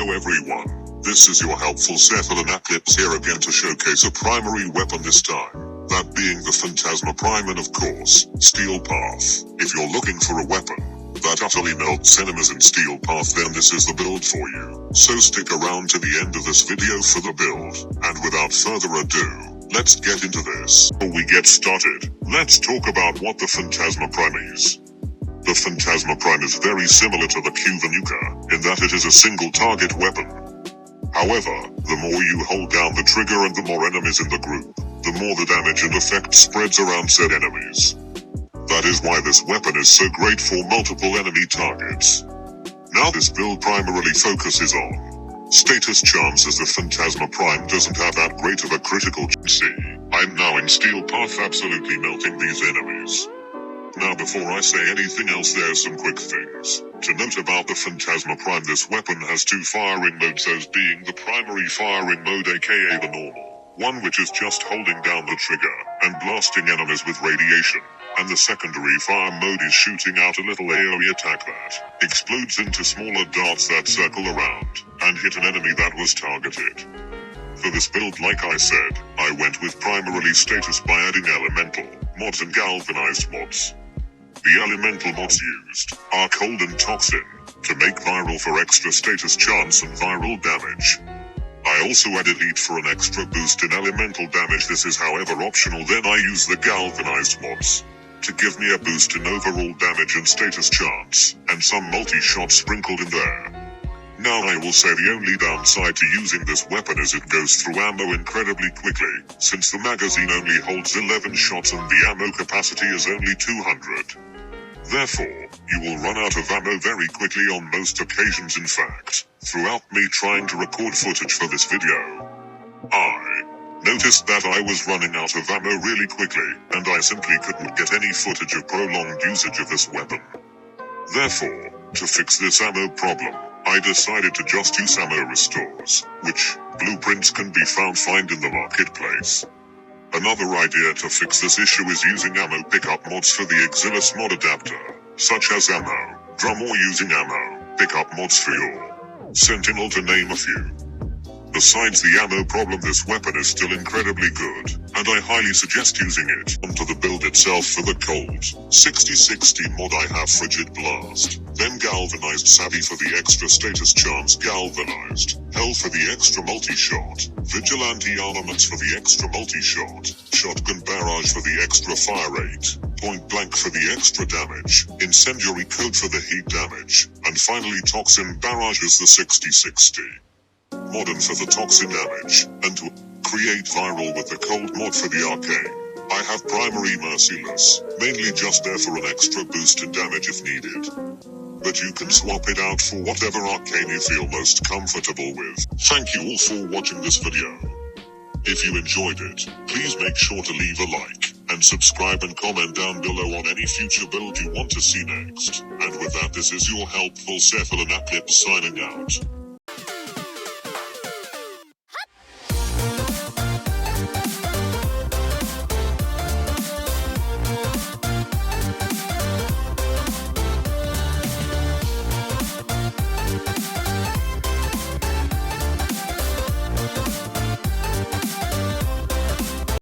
Hello everyone, this is your helpful Cephalon Aclipze here again to showcase a primary weapon this time, that being the Phantasma Prime and of course, Steel Path. If you're looking for a weapon that utterly melts enemies in Steel Path, then this is the build for you. So stick around to the end of this video for the build, and without further ado, let's get into this. Before we get started, let's talk about what the Phantasma Prime is. The Phantasma Prime is very similar to the Q-Vanuka, in that it is a single target weapon. However, the more you hold down the trigger and the more enemies in the group, the more the damage and effect spreads around said enemies. That is why this weapon is so great for multiple enemy targets. Now this build primarily focuses on status chance, as the Phantasma Prime doesn't have that great of a critical chance. I'm now in Steel Path absolutely melting these enemies. Now before I say anything else, there's some quick things to note about the Phantasma Prime. This weapon has two firing modes, those being the primary firing mode aka the normal one, which is just holding down the trigger and blasting enemies with radiation, and the secondary fire mode is shooting out a little AoE attack that explodes into smaller darts that circle around and hit an enemy that was targeted. For this build, like I said, I went with primarily status by adding elemental mods and galvanized mods. The elemental mods used are cold and toxin to make viral for extra status chance and viral damage. I also added heat for an extra boost in elemental damage. This is however optional. Then I use the galvanized mods to give me a boost in overall damage and status chance, and some multi-shot sprinkled in there. Now I will say the only downside to using this weapon is it goes through ammo incredibly quickly, since the magazine only holds 11 shots and the ammo capacity is only 200. Therefore, you will run out of ammo very quickly on most occasions. In fact, throughout me trying to record footage for this video, I noticed that I was running out of ammo really quickly, and I simply couldn't get any footage of prolonged usage of this weapon. Therefore, to fix this ammo problem, I decided to just use ammo restores, which blueprints can be found in the marketplace. Another idea to fix this issue is using ammo pickup mods for the Exilis mod adapter, such as ammo drum, or using ammo pickup mods for your Sentinel, to name a few. Besides the ammo problem, this weapon is still incredibly good, and I highly suggest using it. Onto the build itself. For the cold 60/60 mod I have Frigid Blast, then Galvanized Savvy for the extra status chance, Galvanized Hell for the extra multi-shot, Vigilante Armaments for the extra multi-shot, Shotgun Barrage for the extra fire rate, Point Blank for the extra damage, Incendiary Code for the heat damage, and finally Toxin Barrage is the 60/60 modern for the toxin damage, and to create viral with the cold mod for the arcane, I have primary Merciless, mainly just there for an extra boost in damage if needed. But you can swap it out for whatever arcane you feel most comfortable with. Thank you all for watching this video. If you enjoyed it, please make sure to leave a like, and subscribe and comment down below on any future build you want to see next. And with that, this is your helpful Cephalon Aclipze signing out.